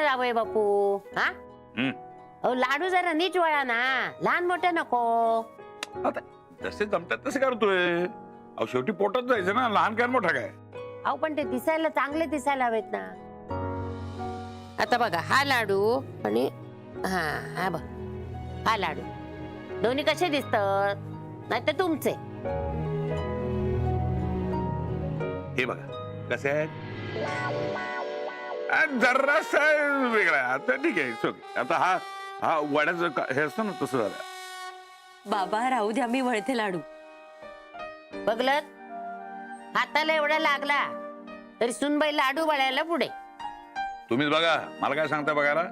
जावई बापू? हा अहो लाडू जरा नीट वळा ना, लहान मोठे नको. आता जसे जमतात तसे करतोय. अहो शेवटी पोटात जायचं ना, लहान काय मोठा काय. अहो पण ते दिसायला चांगले दिसायला हवेत ना. आता बघा हा लाडू आणि हा हा बघ हा लाडू, दोन्ही कसे दिसतात? नाही तर तुमचे. हे बघा कसे आहेत. जरासा वेगळा आहे. आता ठीक आहे, it's okay. आता हा हा वड्याचं हे असतं ना तसं झालं. बाबा राहू द्या, मी वळते लाडू. बघलत हाताला एवढा लागला तरी सुनबाई लाडू वळायला पुढे. तुम्हीच बघा, मला काय सांगता बघायला.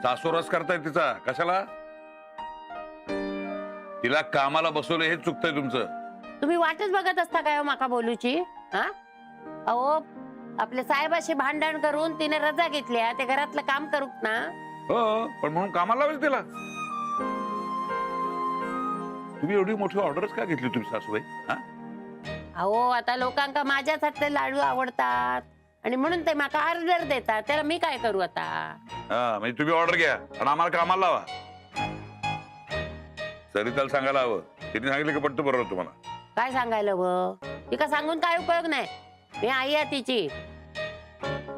सासू रस करताय तिचा कशाला. तिला कामाला बसवलं हे चुकतंय तुमचं. तुम्ही वाटच बघत असता काय हो माका बोलूची? हा अहो आपल्या साहेबाशी भांडण करून तिने रजा घेतल्या, ते घरातलं काम करूक ना. हो पण म्हणून कामाला लावायचं तिला. तुम्ही एवढी मोठी ऑर्डरच का घेतली तुम्ही सासूबाई? हा अहो आता लोकांका माझ्याच हातले लाडू आवडतात आणि म्हणून ते माका ऑर्डर देतात. त्याला मी काय करू आता? हा म्हणजे तुम्ही ऑर्डर घ्या आणि आम्हाला कामाला लावा. सरिताला सांगायला हवं. तिने सांगितलं की पटतं बरोबर तुम्हाला. काय सांगायला व तिका सांगून काय उपयोग नाही. मी आई आहे तिची.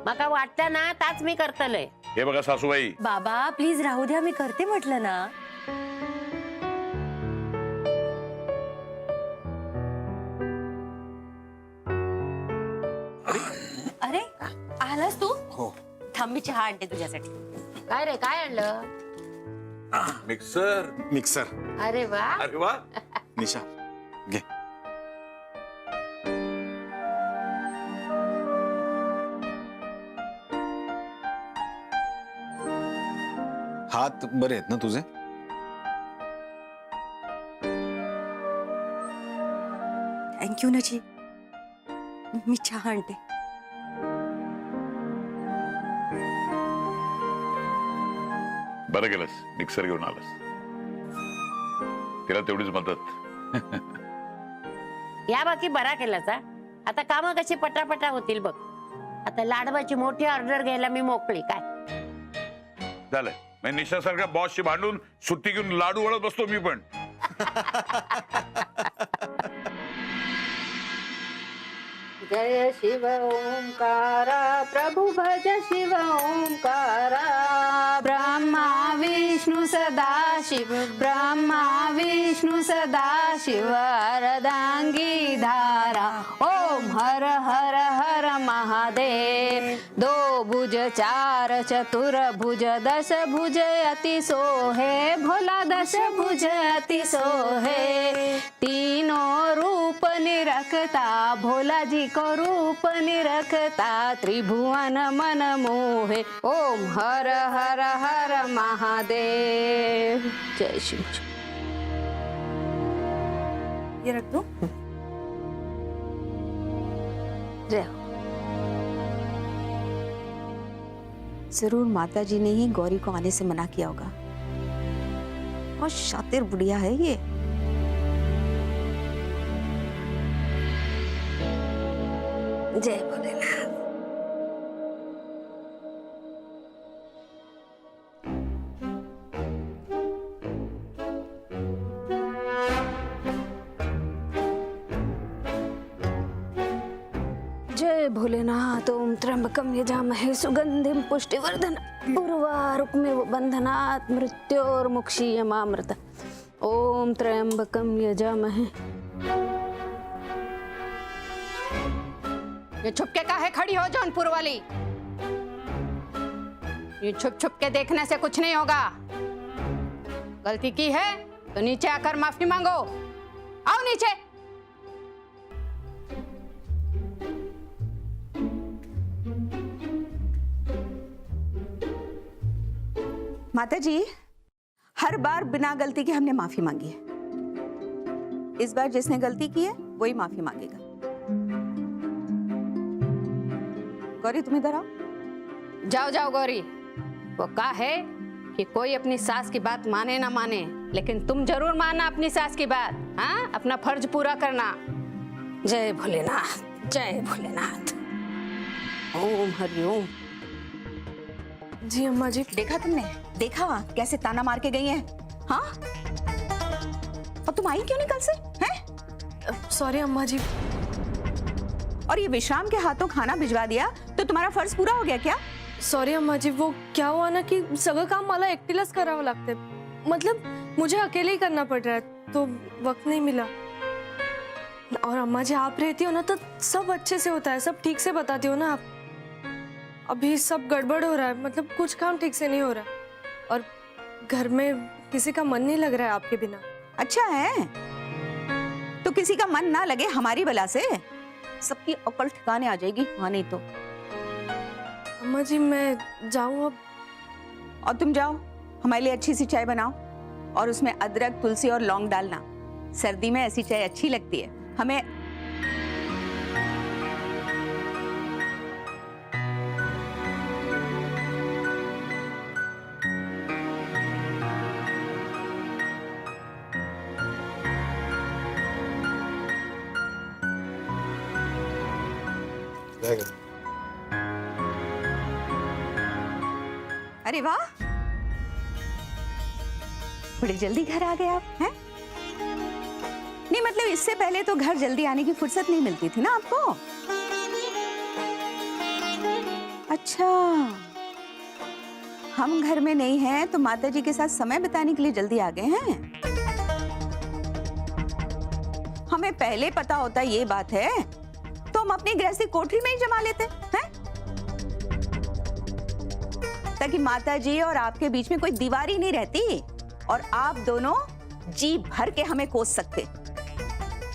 माका वाटतं ना ताच मी करतलय. हे बघा सासूबाई, बाबा प्लीज राहू द्या, मी करते म्हटलं ना. अरे आलास तू? हो. थांब मी चहा आणते तुझ्यासाठी. काय रे काय आणलं? मिक्सर. मिक्सर. अरे वा. अरे वा. निशा घे. हात बरे आहेत ना तुझे? थँक्यू नजी, मी चहा आणते. बरं केलंस मिक्सर घेऊन आलास. तिला तेवढीच मदत. या बाकी बरा केलाचा. आता कामं कशी पटापटा होतील बघ. आता लाडवाची मोठी ऑर्डर घ्यायला मी मोकळी. काय झालंय म्हणजे निशासारख्या बॉसशी भांडून सुट्टी घेऊन लाडू वळत बसतो मी पण. जय शिव ओंकारा प्रभु भज शिव ओंकारा. ब्रह्मा विष्णु सदा शिव, ब्रह्मा विष्णु सदा शिव, अर्धांगी धारा. ओम हर हर हर महादेव. दो भुज चार चतुर भुज दश भुज अति सोहे, भोला दश भुज अति सोहे. तीनों रूप निरखता, भोला जी को रूप निरखता, त्रिभुवन मन मोहे. ओम हर हर हर महादेव. जय शिव. ये रख दो. जय. जरूर माताजी ने ही गौरी को आने से मना किया होगा. और शातिर बुढ़िया है ये. जय भोलेनाथ. जय भोलेनाथ. ओम त्र्यंबकम यजामहे सुगंधिम पुष्टिवर्धन, उर्वारुकमिव बंधनात् मृत्योर्मुक्षीयमामृत. ओम त्र्यंबकम यजामहे. ये छुपके काहे खड़ी हो जौनपुर वाली? ये छुप छुप के देखने से कुछ नहीं होगा. गलती की है तो नीचे आकर माफी मांगो. आओ नीचे. माताजी, हर बार बिना गलती के हमने माफी मांगी है. इस बार जिसने गलती की है वही माफी मांगेगा. गौरी तुम इधर आओ. जाओ जाओ गौरी. वो कहा है कि कोई अपनी सास की बात माने ना माने, लेकिन तुम जरूर मानना अपनी सास की बात. हाँ, अपना फर्ज पूरा करना. जय भोलेनाथ. जय भोलेनाथ. ओम हरि ओम. जी अम्मा जी। देखा तुमने? देखा कैसे ताना मार के गई हैं? हाँ? और तुम आई क्यों नहीं कल से? हैं? सॉरी अम्मा जी। और ये विश्राम के हाथों खाना भिजवा दिया तो तुम्हारा फर्ज पूरा हो गया क्या? सॉरी अम्मा जी, वो क्या हुआ ना कि सगळं काम मला एकटीलाच करावं लागते, मतलब मुझे अकेले ही करना पड़ रहा है, तो वक्त नहीं मिला। और अम्मा जी आप रहती हो ना तो सब अच्छे से होता है, सब ठीक से बताती हो ना आप। अभी सब गड़बड़ हो रहा है, मतलब कुछ काम ठीक से नहीं हो रहा है, और घर में किसी का मन नहीं लग रहा है आपके बिना। अच्छा है, तो किसी का मन ना लगे हमारी बला से सबकी अकल ठिकाने आ जाएगी। हाँ नहीं तो। अम्मा जी मैं जाऊं अब? और तुम जाओ, हमारे लिए अच्छी सी चाय बनाओ और उसमें अदरक, तुलसी और लौंग डालना। सर्दी में ऐसी चाय अच्छी लगती है हमें। अरे वाह, बड़ी जल्दी घर आ गए आप हैं? नहीं मतलब इससे पहले तो घर जल्दी आने की फुर्सत नहीं मिलती थी ना आपको? अच्छा, हम घर में नहीं हैं तो माताजी के साथ समय बिताने के लिए जल्दी आ गए हैं। हमें पहले पता होता ये बात है तो हम अपनी गृहस्थी कोठरी में ही जमा लेते हैं, ताकि माताजी और आपके बीच में कोई दीवार ही नहीं रहती और आप दोनों जी भर के हमें कोस सकते।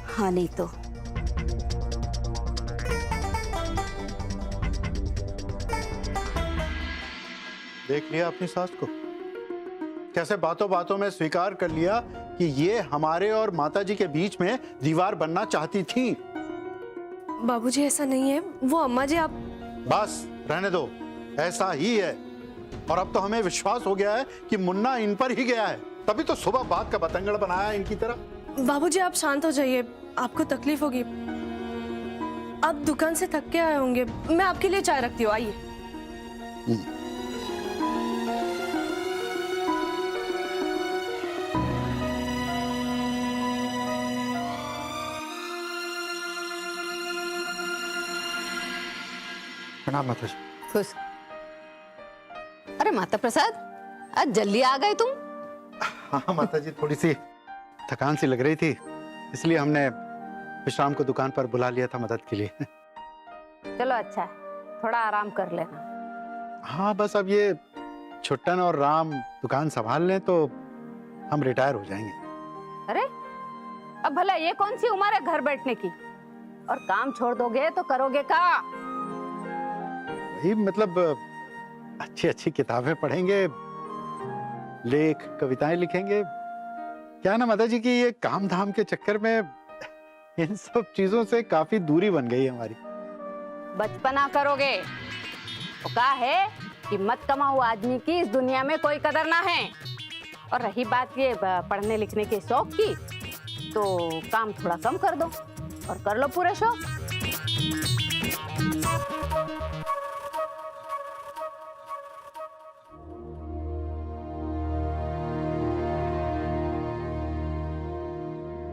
हाँ नहीं तो। देख लिया अपनी सास को, कैसे बातों बातों में स्वीकार कर लिया कि ये हमारे और माताजी के बीच में दीवार बनना चाहती थी। बाबूजी ऐसा नहीं है, वो अम्मा जी आप। बस रहने दो, ऐसा ही है। और अब तो हमें विश्वास हो गया है कि मुन्ना इन पर ही गया है, तभी तो सुबह बात का बतंगड़ बनाया इनकी तरह। बाबूजी आप शांत हो जाइए, आपको तकलीफ होगी। आप दुकान से थक के आए होंगे, मैं आपके लिए चाय रखती हूँ, आइए। प्रणाम माताजी। खुश। अरे माता प्रसाद, आज जल्दी आ गए तुम? हाँ माताजी, थोड़ी सी थकान सी लग रही थी, इसलिए हमने विश्राम को दुकान पर बुला लिया था मदद के लिए। चलो अच्छा है, थोड़ा आराम कर लेना। हाँ बस अब ये छुट्टन और राम दुकान संभाल लें तो हम रिटायर हो जाएंगे। अरे अब भला ये कौन सी उम्र है घर बैठने की? और काम छोड़ दोगे तो करोगे क्या? वही मतलब अच्छी अच्छी किताबें पढ़ेंगे, लेख कविताएं लिखेंगे। क्या ना माता जी की ये काम धाम के चक्कर में इन सब चीजों से काफी दूरी बन गई हमारी। बचपना करोगे तो क्या है कि मत कमाओ आदमी की इस दुनिया में कोई कदर ना है। और रही बात ये पढ़ने लिखने के शौक की, तो काम थोड़ा कम कर दो और कर लो पूरे शौक।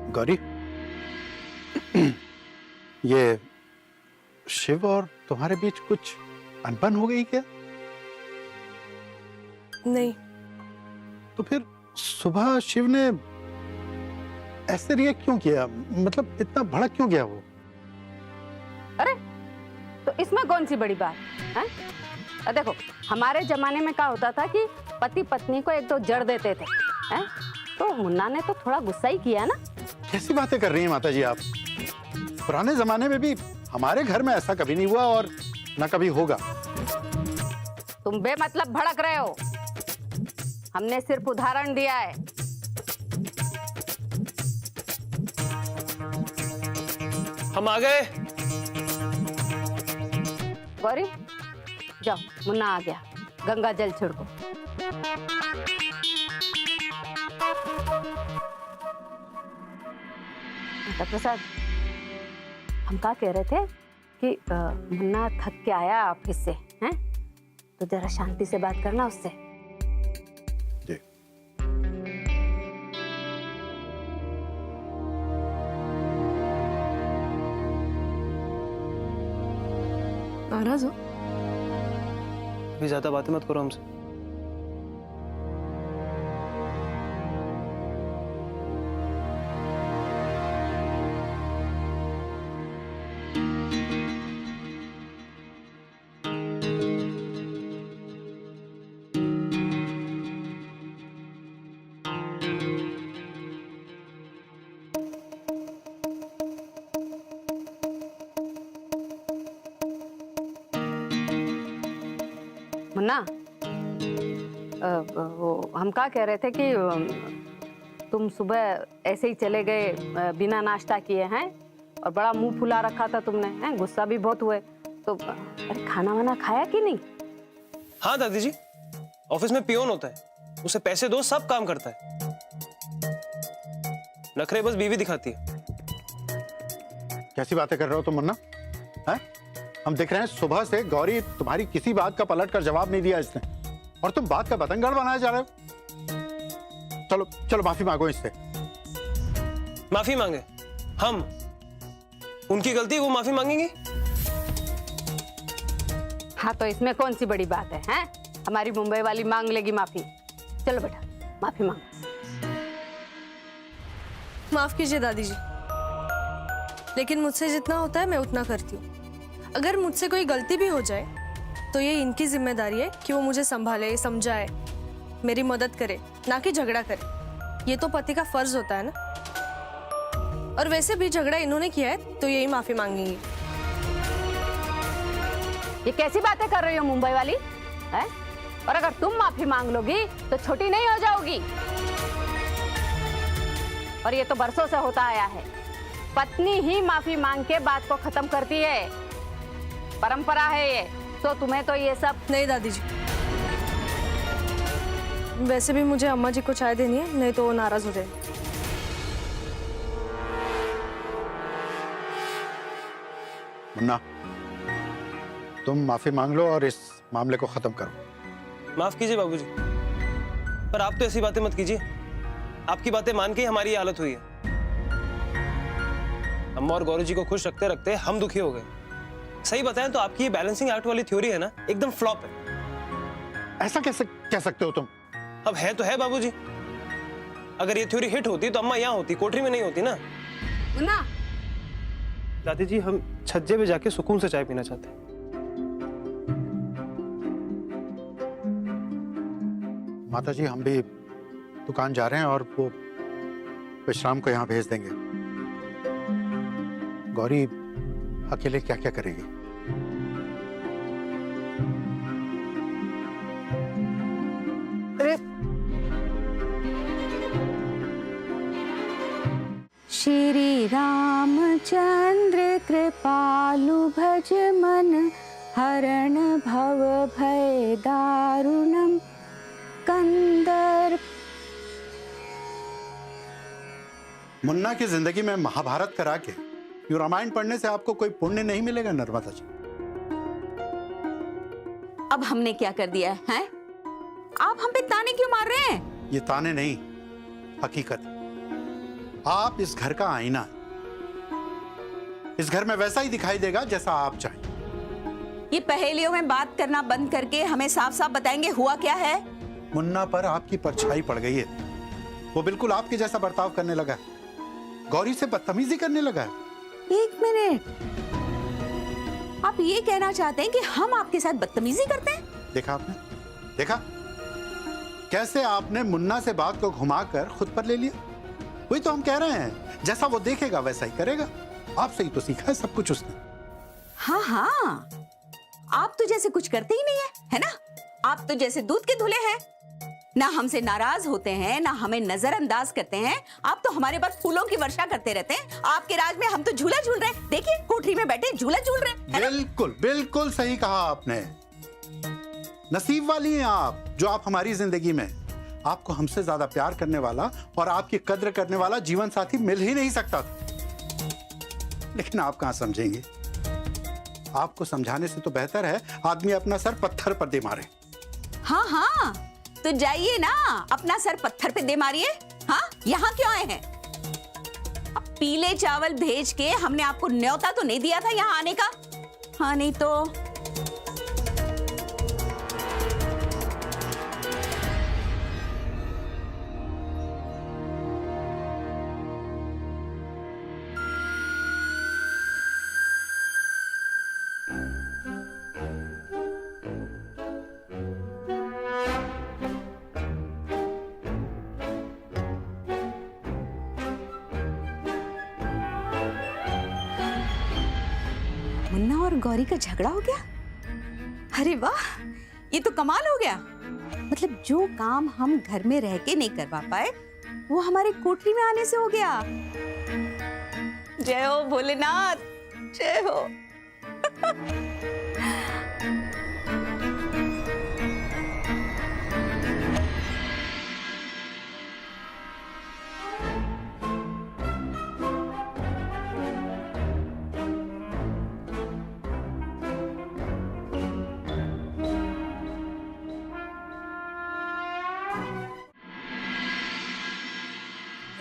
गौरी, ये शिव और तुम्हारे बीच कुछ अनबन हो गई क्या? नहीं। तो फिर सुबह शिव ने ऐसे रिएक्ट क्यों किया? मतलब इतना भड़क क्यों गया वो? अरे तो इसमें कौन सी बड़ी बात है? और देखो हमारे जमाने में क्या होता था कि पति पत्नी को एक दो जड़ देते थे, हैं? तो मुन्ना ने तो थोड़ा गुस्सा ही किया ना। कैसी बातें कर रही हैं माता जी आप? पुराने जमाने में भी हमारे घर में ऐसा कभी नहीं हुआ और न कभी होगा। तुम बेमतलब भड़क रहे हो, हमने सिर्फ उदाहरण दिया है। हम आ गए। गौरी जाओ, मुन्ना आ गया, गंगा जल छिड़को। माता प्रसाद, हम क्या कह रहे थे कि मुन्ना थक के आया ऑफिस से, हैं? तो जरा शांति से बात करना उससे। जी। नाराज हो? अभी ज्यादा बातें मत करो हमसे। मुन्ना, वो हम क्या कह रहे थे कि तुम सुबह ऐसे ही चले गए बिना नाश्ता किए हैं, और बड़ा मुंह फुला रखा था तुमने, हैं? गुस्सा भी बहुत हुए। तो अरे खाना वाना खाया कि नहीं? हाँ दादी जी, ऑफिस में पियोन होता है, उसे पैसे दो सब काम करता है। नखरे बस बीवी दिखाती है। कैसी बातें कर रहे हो तुम मुन्ना? हैं? हम देख रहे हैं सुबह से गौरी तुम्हारी किसी बात का पलट कर जवाब नहीं दिया इसने, और तुम बात का बतंगड़ बनाए जा रहे हो। चलो चलो माफी मांगो इससे। माफी मांगे हम? उनकी गलती, वो माफी मांगेंगी? हाँ तो इसमें कौन सी बड़ी बात है, हैं? हमारी मुंबई वाली मांग लेगी माफी। चलो बेटा माफी मांगो। माफ कीजिए दादी जी, लेकिन मुझसे जितना होता है मैं उतना करती हूँ। अगर मुझसे कोई गलती भी हो जाए तो ये इनकी जिम्मेदारी है कि वो मुझे संभाले, समझाए, मेरी मदद करे, ना कि झगड़ा करे। ये तो पति का फर्ज होता है ना। और वैसे भी झगड़ा इन्होंने किया है तो यही माफी मांगेंगी। ये कैसी बातें कर रही हो मुंबई वाली, है? और अगर तुम माफी मांग लोगी तो छोटी नहीं हो जाओगी। और ये तो बरसों से होता आया है, पत्नी ही माफी मांग के बात को खत्म करती है, परंपरा है ये। तो तुम्हें तो ये सब नहीं दादी जी, वैसे भी मुझे अम्मा जी को चाय देनी है, नहीं तो वो नाराज हो जाएगी। मुन्ना, तुम माफी मांग लो और इस मामले को खत्म करो। माफ कीजिए बाबूजी, पर आप तो ऐसी बातें मत कीजिए। आपकी बातें मान के ही हमारी ये हालत हुई है। अम्मा और गौरी जी को खुश रखते रखते हम दुखी हो गए। सही बताएं तो आपकी ये बैलेंसिंग एक्ट वाली थ्योरी है ना, एकदम फ्लॉप है। ऐसा कैसे कह सकते हो तुम? अब है तो है बाबूजी। अगर ये थ्योरी हिट होती तो अम्मा यहाँ होती, कोठरी में नहीं होती ना। मुन्ना, दादी जी हम छज्जे पे जाके सुकून से चाय पीना चाहते हैं। माता जी हम भी दुकान जा रहे हैं और वो विश्राम को यहाँ भेज देंगे। गौरी अकेले क्या क्या करेगी? श्री रामचंद्र कृपालु भज मन हरण भव भय दारुणम कंदर। मुन्ना की जिंदगी में महाभारत करा के ये रामायण पढ़ने से आपको कोई पुण्य नहीं मिलेगा नर्मदा जी। अब हमने क्या कर दिया है? आप हम पे ताने क्यों मार रहे हैं? ये ताने नहीं, हकीकत। आप इस घर का आईना है। इस घर में वैसा ही दिखाई देगा जैसा आप चाहें। ये पहेलियों में बात करना बंद करके हमें साफ साफ बताएंगे हुआ क्या है? मुन्ना पर आपकी परछाई पड़ गई है। वो बिल्कुल आपके जैसा बर्ताव करने लगा है, गौरी से बदतमीजी करने लगा है। एक मिनट, आप ये कहना चाहते हैं कि हम आपके साथ बदतमीजी करते हैं? देखा आपने? देखा कैसे आपने मुन्ना से बात को घुमाकर खुद पर ले लिया? वही तो हम कह रहे हैं, जैसा वो देखेगा वैसा ही करेगा। आपसे ही तो सीखा है सब कुछ उसने। हाँ हाँ, आप तो जैसे कुछ करते ही नहीं है ना? आप तो जैसे दूध के धुले हैं, ना हमसे नाराज होते हैं, ना हमें नजरअंदाज करते हैं। आप तो हमारे पास फूलों की वर्षा करते रहते हैं। आपके राज में हम तो झूला झूल रहे हैं। देखिए कोठरी में बैठे झूला झूल रहे हैं। बिल्कुल बिल्कुल सही कहा आपने। नसीब वाली हैं आप जो आप हमारी जिंदगी में। आपको हमसे ज्यादा प्यार करने वाला और आपकी कद्र करने वाला जीवन साथी मिल ही नहीं सकता था। लेकिन आप कहां समझेंगे? आपको समझाने से तो बेहतर है आदमी अपना सर पत्थर पर दे मारे। हाँ हाँ, तो जाइए ना, अपना सर पत्थर पे दे मारिए। हाँ, यहाँ क्यों आए हैं? अब पीले चावल भेज के हमने आपको न्योता तो नहीं दिया था यहाँ आने का? हाँ, नहीं तो मुन्ना और गौरी का झगड़ा हो गया? अरे वाह, ये तो कमाल हो गया। मतलब जो काम हम घर में रह के नहीं करवा पाए वो हमारे कोठरी में आने से हो गया। जय हो भोलेनाथ, जय हो।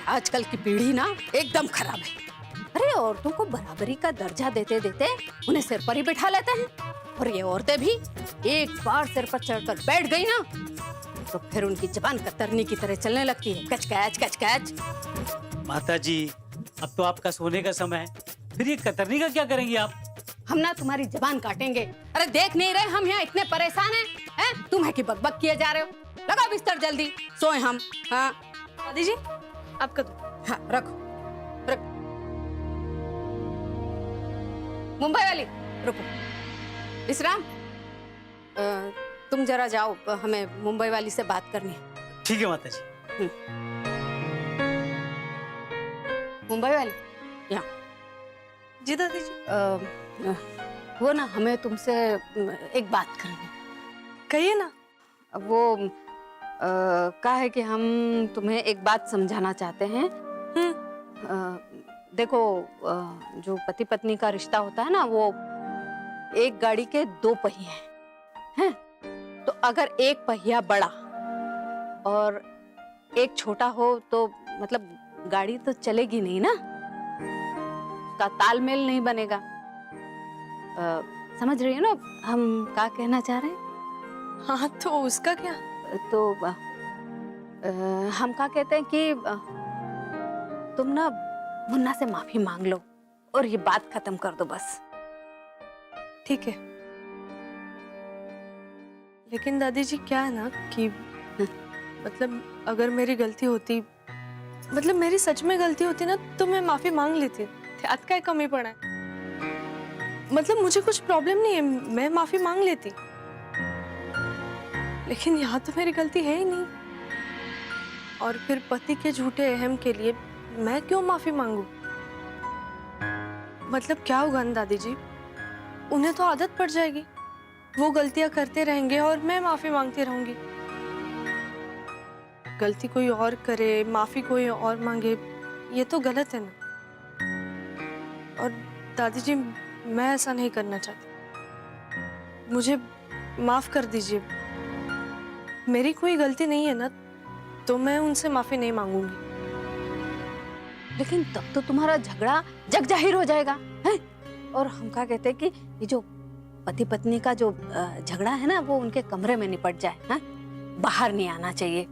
आजकल की पीढ़ी ना एकदम खराब है। अरे औरतों को बराबरी का दर्जा देते देते उन्हें सिर पर ही बिठा लेते हैं, और ये औरतें भी एक बार सिर पर चढ़कर बैठ गई ना तो फिर उनकी जबान कतरनी की तरह चलने लगती है, कच कैच कच कैच। माता जी, अब तो आपका सोने का समय है, फिर ये कतरनी का क्या करेंगी आप? हम ना तुम्हारी जबान काटेंगे। अरे देख नहीं रहे हम यहाँ इतने परेशान हैं? तुम है कि बकबक किए जा रहे हो? लगाओ बिस्तर जल्दी, सोए हम। हाँ दादी जी आपका दो। हाँ, रखो रख। मुंबई वाली रुको। विश्राम, तुम जरा जाओ, हमें मुंबई वाली से बात करनी है। ठीक है माता जी। मुंबई वाली यहाँ। जी दादी जी। वो ना हमें तुमसे एक बात करनी है। कहिए ना। वो क्या है कि हम तुम्हें एक बात समझाना चाहते हैं। देखो, जो पति पत्नी का रिश्ता होता है ना, वो एक गाड़ी के दो पहिए हैं। तो अगर एक पहिया बड़ा और एक छोटा हो तो मतलब गाड़ी तो चलेगी नहीं ना, उसका तालमेल नहीं बनेगा। समझ रही हो ना हम क्या कहना चाह रहे हैं? हाँ, तो उसका क्या? तो हम क्या कहते हैं कि तुम ना मुन्ना से माफी मांग लो और ये बात खत्म कर दो बस। ठीक है, लेकिन दादी जी क्या है ना कि मतलब अगर मेरी गलती होती, मतलब मेरी सच में गलती होती ना, तो मैं माफी मांग लेती। ध्यान का कमी पड़ा है, मतलब मुझे कुछ प्रॉब्लम नहीं है, मैं माफी मांग लेती। लेकिन यहाँ तो मेरी गलती है ही नहीं, और फिर पति के झूठे अहम के लिए मैं क्यों माफी मांगू? मतलब क्या होगा ना दादी जी, उन्हें तो आदत पड़ जाएगी, वो गलतियां करते रहेंगे और मैं माफी मांगती रहूंगी। गलती कोई और करे, माफी कोई और मांगे, ये तो गलत है ना। और दादी जी मैं ऐसा नहीं करना चाहती, मुझे माफ कर दीजिए। मेरी कोई गलती नहीं है ना, तो मैं उनसे माफी नहीं मांगूंगी। लेकिन तब तो तुम्हारा झगड़ा जग जाहिर हो जाएगा है? और हम क्या कहते हैं कि ये जो पति पत्नी का जो झगड़ा है ना, वो उनके कमरे में निपट जाए है? बाहर नहीं आना चाहिए।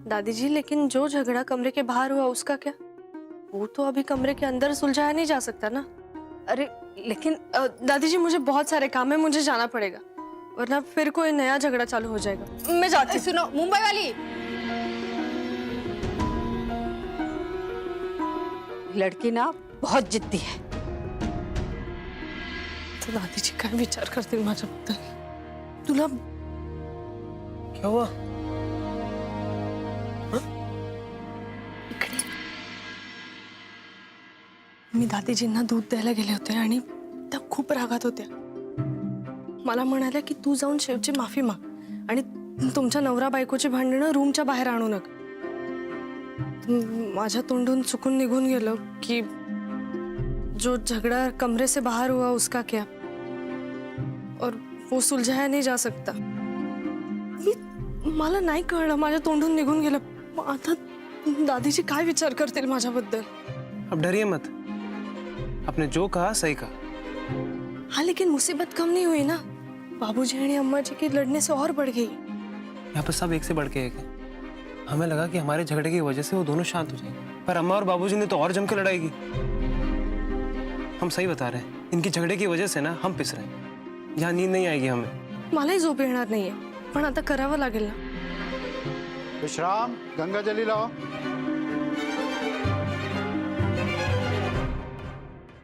दादी जी लेकिन जो झगड़ा कमरे के बाहर हुआ उसका क्या? वो तो अभी कमरे के अंदर सुलझाया नहीं जा सकता ना। अरे लेकिन दादी जी मुझे बहुत सारे काम है, मुझे जाना पड़ेगा, वरना फिर कोई नया झगड़ा चालू हो जाएगा। मैं जाती। सुनो मुंबई वाली, लड़की ना बहुत जिद्दी है। तो दादी जी काय विचार करतील माझ्याबद्दल? तुला क्या हुआ? इकडे मी दादीजींना दूध द्यायला गेले होते आणि त्या खूप रागात होत्या. मला म्हणाल्या की तू जाऊन शेवची माफी माग आणि तुमच्या नवरा बायकोची भांडणं रूमच्या बाहेर आणू नका. माझ्या तोंडून चुकून निघून गेलं की जो झगड़ा कमरे से बाहर हुआ उसका क्या. और वो सुलझाया नाही जा सकता. मला नाही कळलं, माझ्या तोंडून निघून गेलं. आता दादीजी काय विचार करतील माझ्याबद्दल. अब डरिए मत, आपने जो कहा सही कहा. हाँ, लेकिन मुसीबत कम नहीं हुई ना. बाबूजी और अम्मा जी की लड़ने से और बढ़ गई. यहाँ पर सब एक से बढ़ के एक है. हमें लगा कि हमारे झगड़े की वजह से वो दोनों शांत हो जाएंगे, पर अम्मा और बाबूजी ने तो और जम के लड़ाई की. हम सही बता रहे हैं, इनकी झगड़े की वजह से ना हम पिस रहे हैं. यहाँ नींद नहीं आएगी हमें. मलाही झोप येणार नाहीये, पण आता करावं लागेल ना. विश्राम, गंगा जली लाओ.